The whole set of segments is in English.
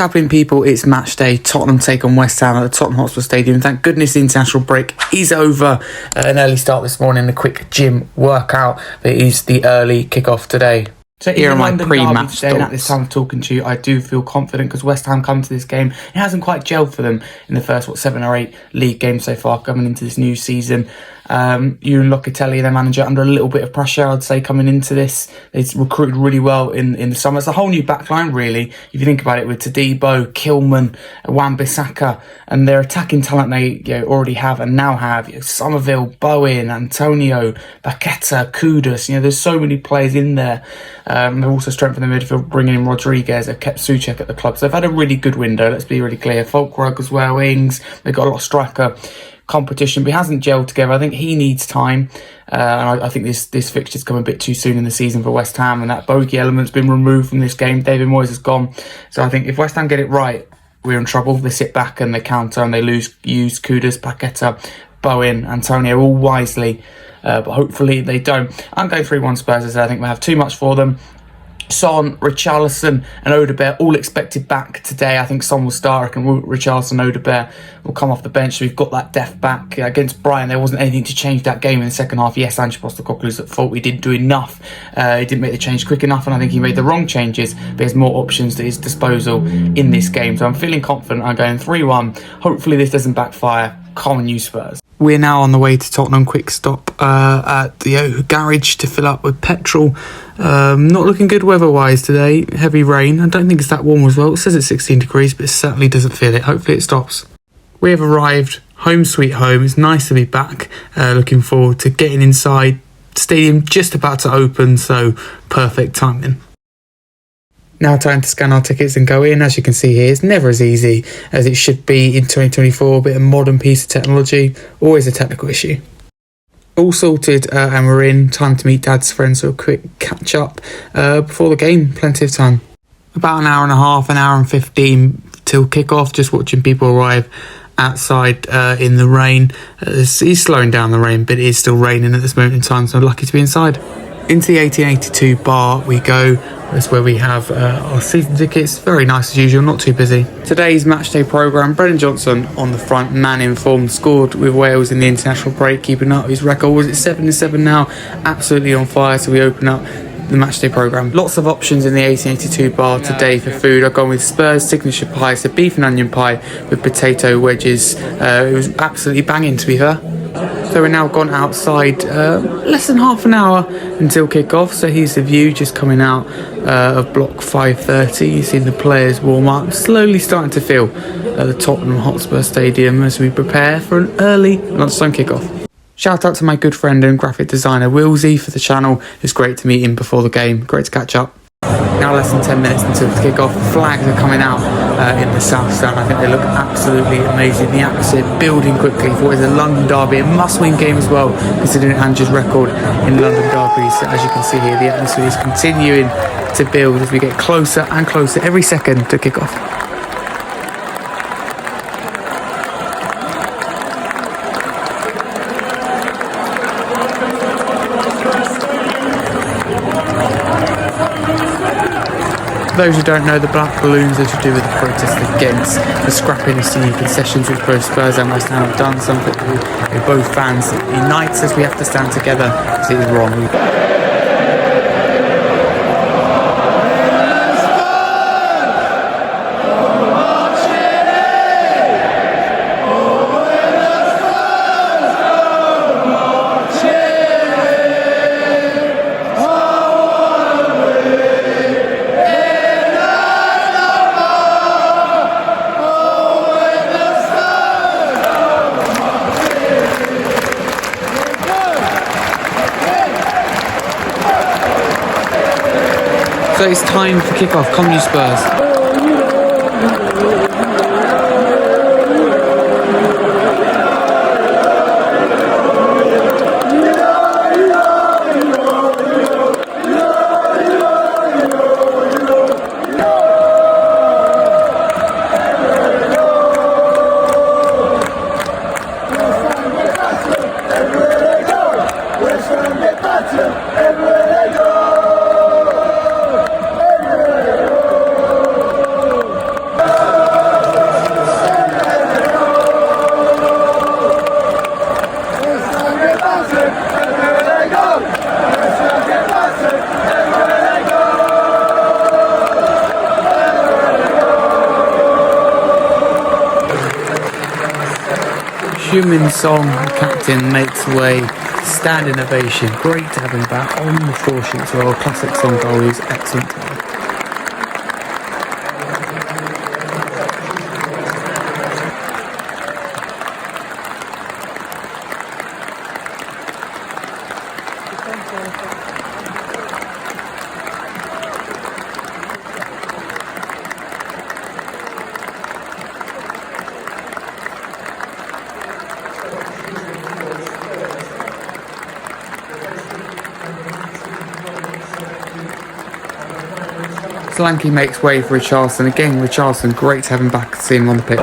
happening, people? It's match day. Tottenham take on West Ham at the Tottenham Hotspur Stadium. Thank goodness the international break is over. An early start this morning, a quick gym workout. But it is the early kickoff today. So here are my pre-match thoughts. At this time of talking to you, I do feel confident because West Ham come to this game. It hasn't quite gelled for them in the first 7 or 8 league games so far coming into this new season. You and Locatelli, their manager, under a little bit of pressure, I'd say, coming into this. They recruited really well in the summer. It's a whole new backline, really, if you think about it, with Todibo, Kilman, Wan-Bissaka, and their attacking talent they already have and now have. Somerville, Bowen, Antonio, Paqueta, Kudus. There's so many players in there. They've also strengthened the midfield, bringing in Rodriguez. They've kept Souček at the club. So they've had a really good window, let's be really clear. Folkrug as well, Ings. They've got a lot of striker competition, but he hasn't gelled together. I think he needs time, and I think this fixture's come a bit too soon in the season for West Ham, and that bogey element's been removed from this game. David Moyes is gone, so I think if West Ham get it right, we're in trouble. They sit back and they counter and they use Kudus, Paqueta, Bowen, Antonio, all wisely, but hopefully they don't. I'm going 3-1 Spurs, as I think we have too much for them. Son, Richarlison and Odegaard all expected back today. I think Son will start. I reckon Richarlison and Odegaard will come off the bench. So we've got that depth back. Against Brighton, there wasn't anything to change that game in the second half. Yes, Ange Postecoglou's at fault. He didn't do enough. He didn't make the change quick enough, and I think he made the wrong changes. But there's more options at his disposal in this game. So I'm feeling confident. I'm going 3-1. Hopefully this doesn't backfire. Come on, you Spurs. We're now on the way to Tottenham. Quick stop at the garage to fill up with petrol. Not looking good weather-wise today. Heavy rain. I don't think it's that warm as well. It says it's 16 degrees, but it certainly doesn't feel it. Hopefully it stops. We have arrived. Home sweet home. It's nice to be back. Looking forward to getting inside. Stadium just about to open, so perfect timing. Now time to scan our tickets and go in. As you can see here, it's never as easy as it should be in 2024. A bit of modern piece of technology, always a technical issue. All sorted and we're in. Time to meet Dad's friends, so a quick catch up before the game. Plenty of time. About an hour and a half, an hour and 15 till kick-off. Just watching people arrive outside in the rain. It's slowing down the rain, but it is still raining at this moment in time, so I'm lucky to be inside. Into the 1882 bar we go. That's where we have our season tickets. Very nice as usual, not too busy. Today's matchday programme, Brennan Johnson on the front, man in form, scored with Wales in the international break, keeping up his record. Was it 7-7 now? Absolutely on fire, so we open up the matchday programme. Lots of options in the 1882 bar today for food. I've gone with Spurs signature pie, so beef and onion pie with potato wedges. It was absolutely banging, to be fair. So we're now gone outside, less than half an hour until kick-off. So here's the view just coming out of block 530. You see the players warm up, slowly starting to fill at the Tottenham Hotspur Stadium as we prepare for an early lunchtime kick-off. Shout out to my good friend and graphic designer Willsy for the channel. It's great to meet him before the game. Great to catch up. Now less than 10 minutes until the kick-off. Flags are coming out in the south stand. I think they look absolutely amazing. The atmosphere building quickly for what is a London derby, a must-win game as well, considering Ange's record in London derbies. So as you can see here, the atmosphere is continuing to build as we get closer and closer every second to kick-off. For those who don't know, the black balloons are to do with the protest against the scrappiness to new concessions which both Spurs and West Ham have done. Something that both fans unites as we have to stand together because it is wrong. So it's time for kick-off. Come you Spurs. Heung-min Son, the captain, makes way. Standing ovation. Great to have him back on the score sheet as well. Classic Son goal. He's excellent. Solanke makes way for Richarlison. Again, Richarlison, great to have him back, see him on the pitch.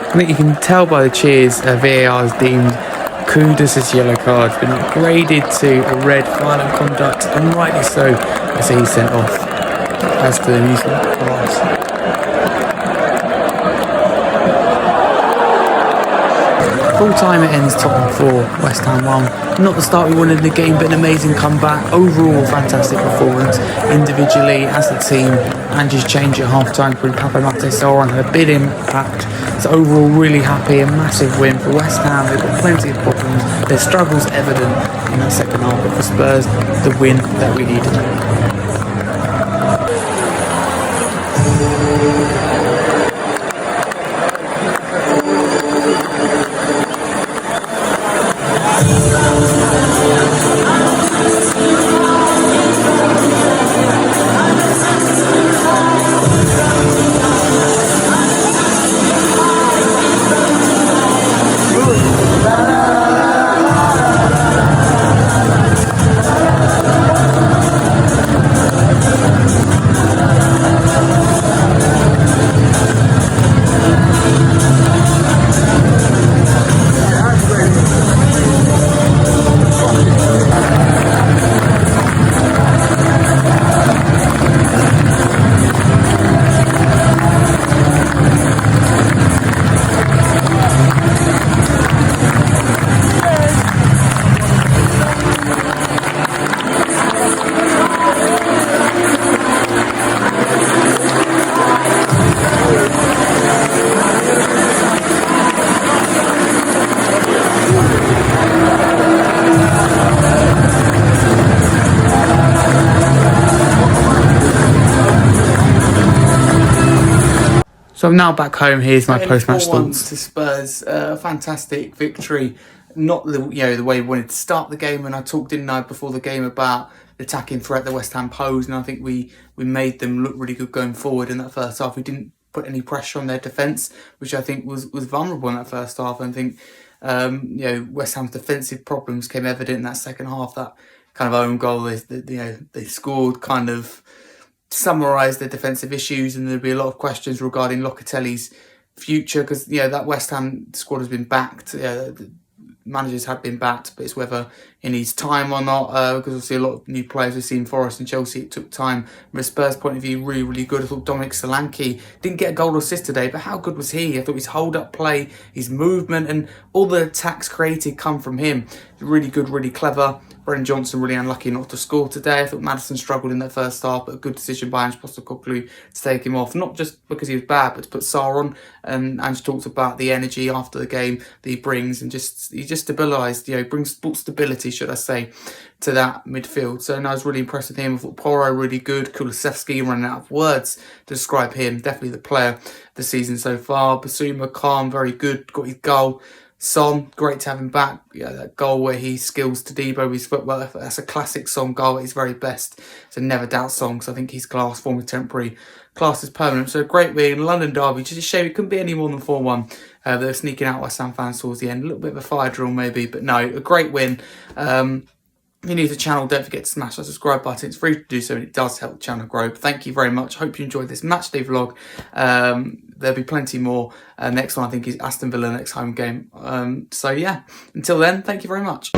I think you can tell by the cheers VAR has deemed Kudus' yellow card been upgraded to a red violent conduct, and rightly so, as he's sent off as to the amusement class. Full time it ends Tottenham 4, West Ham 1. Not the start we wanted in the game, but an amazing comeback. Overall, fantastic performance individually as a team, and just change at half time for Matchday had a big impact. So overall, really happy. A massive win for West Ham. They've got plenty of problems. Their struggles evident in that second half, but for Spurs, the win that we needed. So I'm now back home. Here's my post-match thoughts. To Spurs, fantastic victory. Not the the way we wanted to start the game, and I talked, didn't I, before the game about the attacking threat that West Ham posed, and I think we made them look really good going forward in that first half. We didn't put any pressure on their defence, which I think was vulnerable in that first half. And I think West Ham's defensive problems came evident in that second half. That kind of own goal they scored kind of summarise their defensive issues, and there'll be a lot of questions regarding Locatelli's future, because that West Ham squad has been backed. The managers have been backed, but it's whether he needs time or not, because obviously a lot of new players we've seen Forest and Chelsea, it took time. From a Spurs point of view, really, really good. I thought Dominic Solanke didn't get a goal or assist today, but how good was he? I thought his hold-up play, his movement, and all the attacks created come from him. Really good, really clever. Brennan Johnson really unlucky not to score today. I thought Maddison struggled in that first half, but a good decision by Ange Postecoglou to take him off. Not just because he was bad, but to put Sarr on. And Ange talked about the energy after the game that he brings, and he just stabilised, brought stability, should I say, to that midfield. So I was really impressed with him. I thought Porro really good. Kulusevski, running out of words to describe him. Definitely the player of the season so far. Basuma, calm, very good. Got his goal. Son, great to have him back. That goal where he skills Todibo with his footwork, that's a classic Son goal at his very best. So never doubt Son, because I think his class, form is temporary, class is permanent. So a great win, London derby, just a shame it couldn't be any more than 4-1. They were sneaking out West Ham fans towards the end. A little bit of a fire drill maybe, but no, a great win. If you're new to the channel, don't forget to smash that subscribe button. It's free to do so and it does help the channel grow. But thank you very much. Hope you enjoyed this matchday vlog. There'll be plenty more. Next one I think is Aston Villa next home game. So yeah, until then, thank you very much.